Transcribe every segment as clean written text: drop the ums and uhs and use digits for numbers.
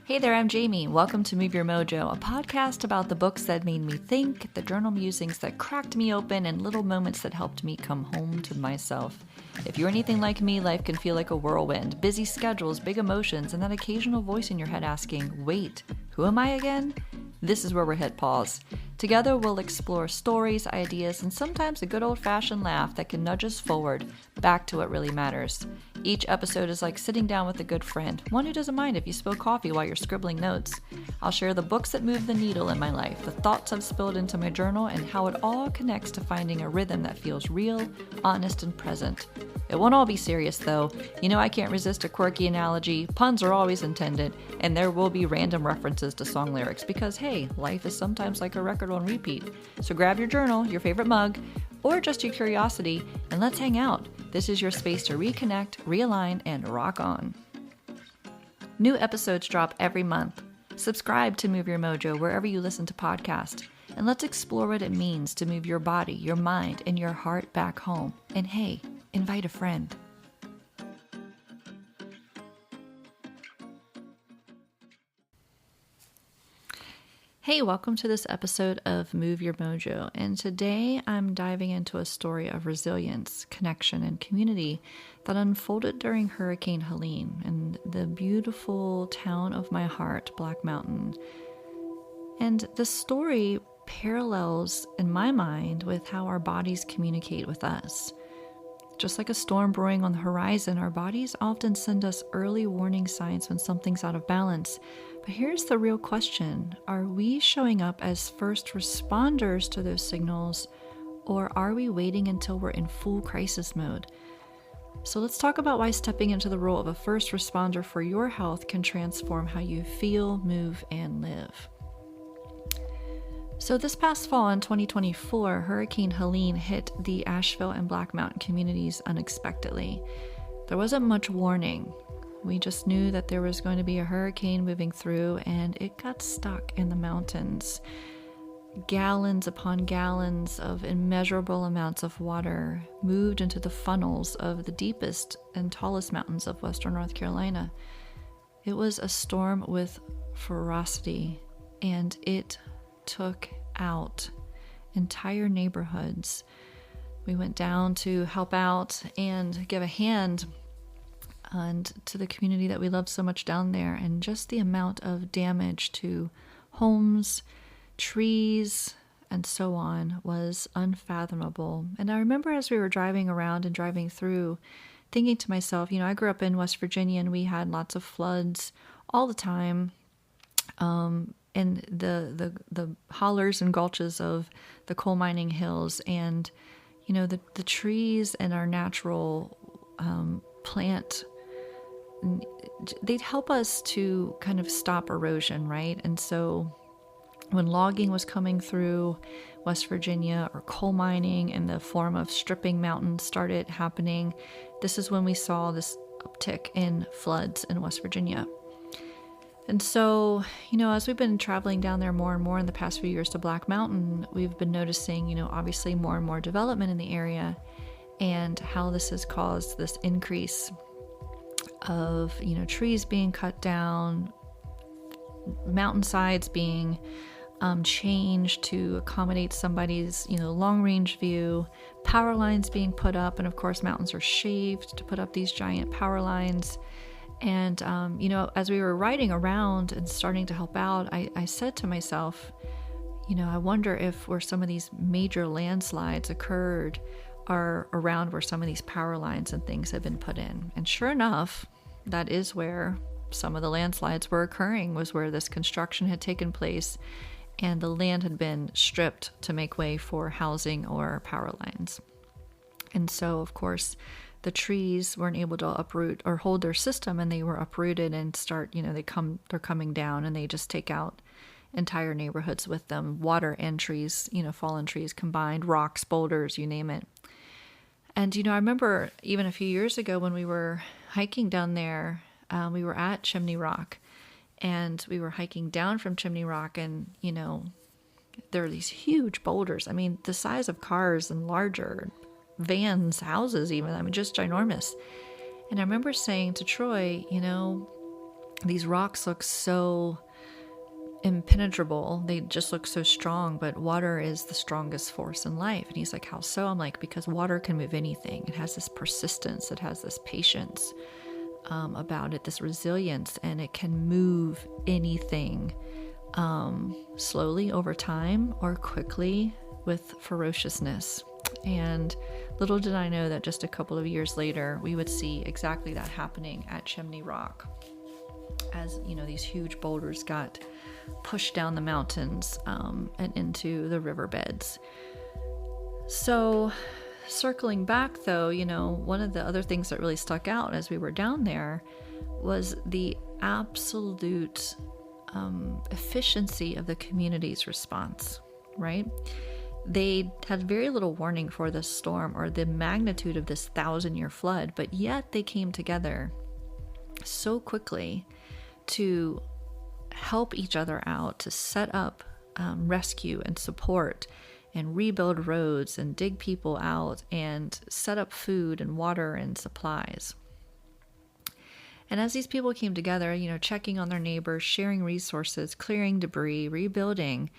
Hey there, I'm Jamie. Welcome to Move Your Mojo, a podcast about the books that made me think, the journal musings that cracked me open, and little moments that helped me come home to myself. If you're anything like me, life can feel like a whirlwind. Busy schedules, big emotions, and that occasional voice in your head asking, wait, who am I again? This is where we hit pause. Together, we'll explore stories, ideas, and sometimes a good old-fashioned laugh that can nudge us forward, back to what really matters. Each episode is like sitting down with a good friend, one who doesn't mind if you spill coffee while you're scribbling notes. I'll share the books that move the needle in my life, the thoughts I've spilled into my journal, and how it all connects to finding a rhythm that feels real, honest, and present. It won't all be serious, though. You know I can't resist a quirky analogy, puns are always intended, and there will be random references to song lyrics because, hey, life is sometimes like a record on repeat. So grab your journal, your favorite mug, or just your curiosity, and let's hang out. This is your space to reconnect, realign, and rock on. New episodes drop every month. Subscribe to Move Your Mojo wherever you listen to podcasts, and let's explore what it means to move your body, your mind, and your heart back home. And hey, invite a friend. Hey, welcome to this episode of Move Your Mojo, and today I'm diving into a story of resilience, connection, and community that unfolded during Hurricane Helene in the beautiful town of my heart, Black Mountain. And the story parallels, in my mind, with how our bodies communicate with us. Just like a storm brewing on the horizon, our bodies often send us early warning signs when something's out of balance. But here's the real question. Are we showing up as first responders to those signals, or are we waiting until we're in full crisis mode? So let's talk about why stepping into the role of a first responder for your health can transform how you feel, move, and live. So this past fall in 2024, Hurricane Helene hit the Asheville and Black Mountain communities unexpectedly. There wasn't much warning. We just knew that there was going to be a hurricane moving through, and it got stuck in the mountains. Gallons upon gallons of immeasurable amounts of water moved into the funnels of the deepest and tallest mountains of Western North Carolina. It was a storm with ferocity, and it took out entire neighborhoods. We went down to help out and give a hand and to the community that we love so much down there, and just the amount of damage to homes, trees, and so on was unfathomable. And I remember as we were driving around and driving through, thinking to myself, I grew up in West Virginia and we had lots of floods all the time. In the hollers and gulches of the coal mining hills, and the trees and our natural plant, they'd help us to kind of stop erosion, right? And so when logging was coming through West Virginia, or coal mining in the form of stripping mountains started happening, this is when we saw this uptick in floods in West Virginia. And so, as we've been traveling down there more and more in the past few years to Black Mountain, we've been noticing, obviously more and more development in the area, and how this has caused this increase of, trees being cut down, mountainsides being changed to accommodate somebody's, long range view, power lines being put up, and of course mountains are shaved to put up these giant power lines. And, as we were riding around and starting to help out, I said to myself, I wonder if where some of these major landslides occurred are around where some of these power lines and things have been put in. And sure enough, that is where some of the landslides were occurring, was where this construction had taken place and the land had been stripped to make way for housing or power lines. And so, of course, the trees weren't able to uproot or hold their system, and they were uprooted and they're coming down, and they just take out entire neighborhoods with them, water and trees, fallen trees combined, rocks, boulders, you name it. And, I remember even a few years ago when we were hiking down there, we were at Chimney Rock, and we were hiking down from Chimney Rock, and, there are these huge boulders. I mean, the size of cars and larger, vans, houses even. I mean, just ginormous. And I remember saying to Troy, These rocks look so impenetrable. They just look so strong, but water is the strongest force in life. And he's like, how so? I'm like, because water can move anything. It has this persistence, it has this patience about it, this resilience, and it can move anything slowly over time or quickly with ferociousness. And little did I know that just a couple of years later, we would see exactly that happening at Chimney Rock. As these huge boulders got pushed down the mountains and into the riverbeds. So circling back though, one of the other things that really stuck out as we were down there was the absolute efficiency of the community's response, right? They had very little warning for this storm or the magnitude of this 1,000-year flood, but yet they came together so quickly to help each other out, to set up rescue and support and rebuild roads and dig people out and set up food and water and supplies. And as these people came together, checking on their neighbors, sharing resources, clearing debris, rebuilding,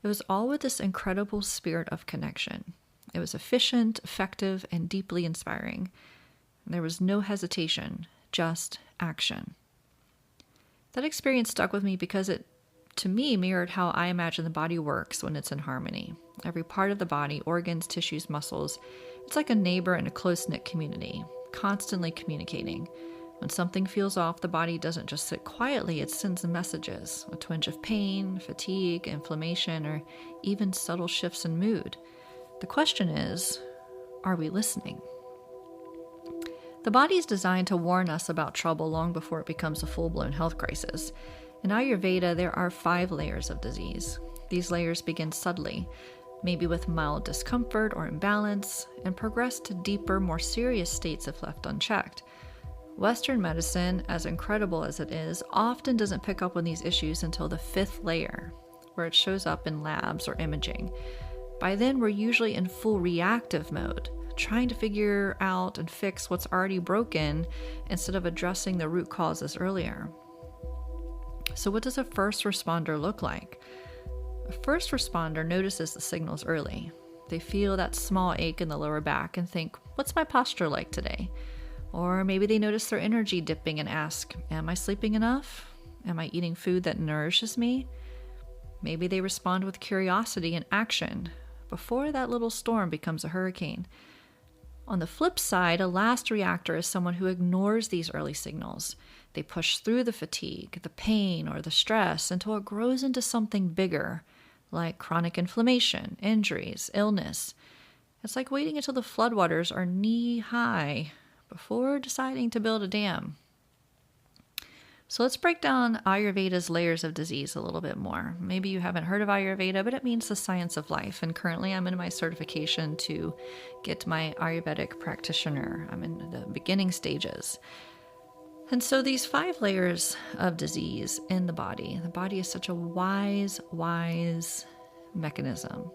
it was all with this incredible spirit of connection. It was efficient, effective, and deeply inspiring. There was no hesitation, just action. That experience stuck with me because it, to me, mirrored how I imagine the body works when it's in harmony. Every part of the body, organs, tissues, muscles, it's like a neighbor in a close-knit community, constantly communicating. When something feels off, the body doesn't just sit quietly, it sends messages, a twinge of pain, fatigue, inflammation, or even subtle shifts in mood. The question is, are we listening? The body is designed to warn us about trouble long before it becomes a full-blown health crisis. In Ayurveda, there are 5 layers of disease. These layers begin subtly, maybe with mild discomfort or imbalance, and progress to deeper, more serious states if left unchecked. Western medicine, as incredible as it is, often doesn't pick up on these issues until the 5th layer, where it shows up in labs or imaging. By then, we're usually in full reactive mode, trying to figure out and fix what's already broken instead of addressing the root causes earlier. So what does a first responder look like? A first responder notices the signals early. They feel that small ache in the lower back and think, what's my posture like today? Or maybe they notice their energy dipping and ask, am I sleeping enough? Am I eating food that nourishes me? Maybe they respond with curiosity and action before that little storm becomes a hurricane. On the flip side, a last reactor is someone who ignores these early signals. They push through the fatigue, the pain, or the stress until it grows into something bigger, like chronic inflammation, injuries, illness. It's like waiting until the floodwaters are knee-high before deciding to build a dam. So let's break down Ayurveda's layers of disease a little bit more. Maybe you haven't heard of Ayurveda, but it means the science of life. And currently I'm in my certification to get my Ayurvedic practitioner. I'm in the beginning stages. And so these 5 layers of disease in the body is such a wise mechanism.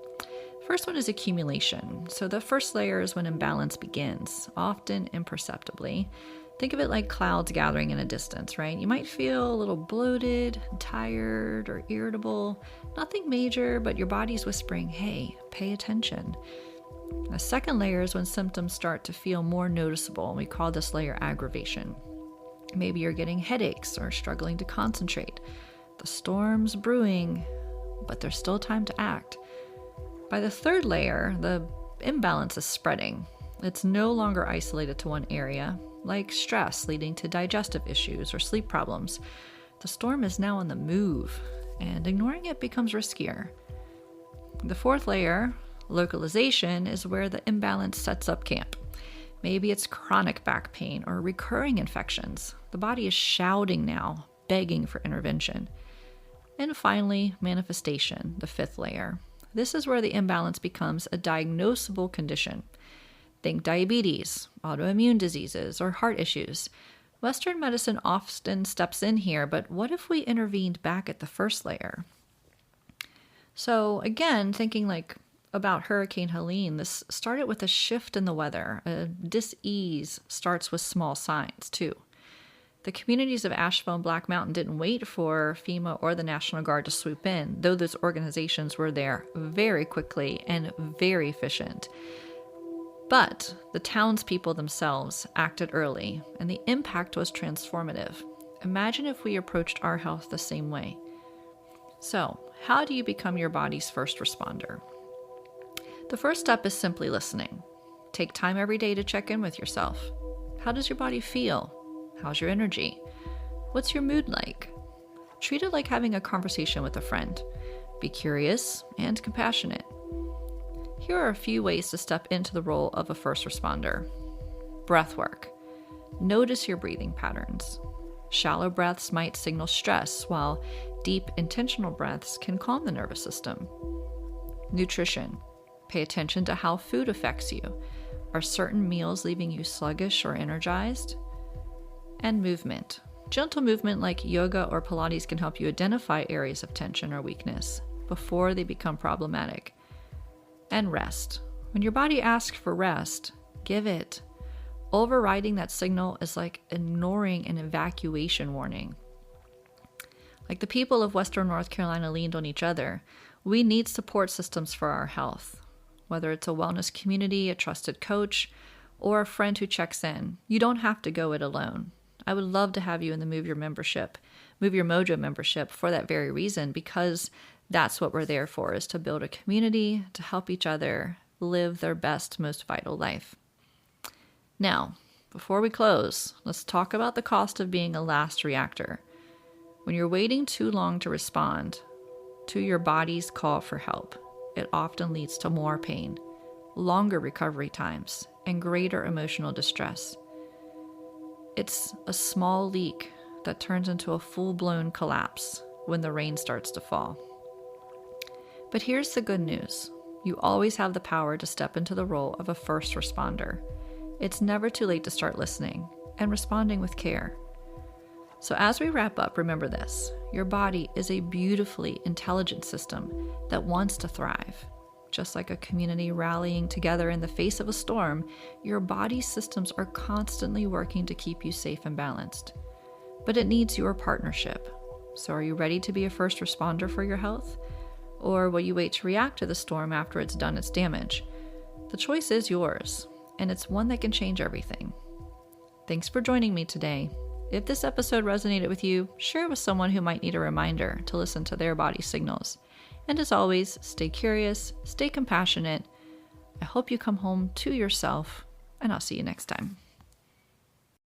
First one is accumulation. So the first layer is when imbalance begins, often imperceptibly. Think of it like clouds gathering in a distance, right? You might feel a little bloated, tired, or irritable. Nothing major, but your body's whispering, hey, pay attention. The second layer is when symptoms start to feel more noticeable, and we call this layer aggravation. Maybe you're getting headaches or struggling to concentrate. The storm's brewing, but there's still time to act. By the third layer, the imbalance is spreading. It's no longer isolated to one area, like stress leading to digestive issues or sleep problems. The storm is now on the move, and ignoring it becomes riskier. The fourth layer, localization, is where the imbalance sets up camp. Maybe it's chronic back pain or recurring infections. The body is shouting now, begging for intervention. And finally, manifestation, the 5th layer. This is where the imbalance becomes a diagnosable condition. Think diabetes, autoimmune diseases, or heart issues. Western medicine often steps in here, but what if we intervened back at the first layer? So again, thinking about Hurricane Helene, this started with a shift in the weather. A dis-ease starts with small signs too. The communities of Asheville and Black Mountain didn't wait for FEMA or the National Guard to swoop in, though those organizations were there very quickly and very efficient. But the townspeople themselves acted early, and the impact was transformative. Imagine if we approached our health the same way. So, how do you become your body's first responder? The first step is simply listening. Take time every day to check in with yourself. How does your body feel? How's your energy? What's your mood like? Treat it like having a conversation with a friend. Be curious and compassionate. Here are a few ways to step into the role of a first responder. Breathwork. Notice your breathing patterns. Shallow breaths might signal stress, while deep, intentional breaths can calm the nervous system. Nutrition. Pay attention to how food affects you. Are certain meals leaving you sluggish or energized? And movement. Gentle movement like yoga or Pilates can help you identify areas of tension or weakness before they become problematic. And rest. When your body asks for rest, give it. Overriding that signal is like ignoring an evacuation warning. Like the people of Western North Carolina leaned on each other, we need support systems for our health. Whether it's a wellness community, a trusted coach, or a friend who checks in, you don't have to go it alone. I would love to have you in the Move Your Mojo membership for that very reason, because that's what we're there for, is to build a community, to help each other live their best, most vital life. Now, before we close, let's talk about the cost of being a last reactor. When you're waiting too long to respond to your body's call for help, it often leads to more pain, longer recovery times, and greater emotional distress. It's a small leak that turns into a full-blown collapse when the rain starts to fall. But here's the good news. You always have the power to step into the role of a first responder. It's never too late to start listening and responding with care. So as we wrap up, remember this. Your body is a beautifully intelligent system that wants to thrive. Just like a community rallying together in the face of a storm, your body's systems are constantly working to keep you safe and balanced. But it needs your partnership. So are you ready to be a first responder for your health? Or will you wait to react to the storm after it's done its damage? The choice is yours, and it's one that can change everything. Thanks for joining me today. If this episode resonated with you, share it with someone who might need a reminder to listen to their body signals. And as always, stay curious, stay compassionate. I hope you come home to yourself, and I'll see you next time.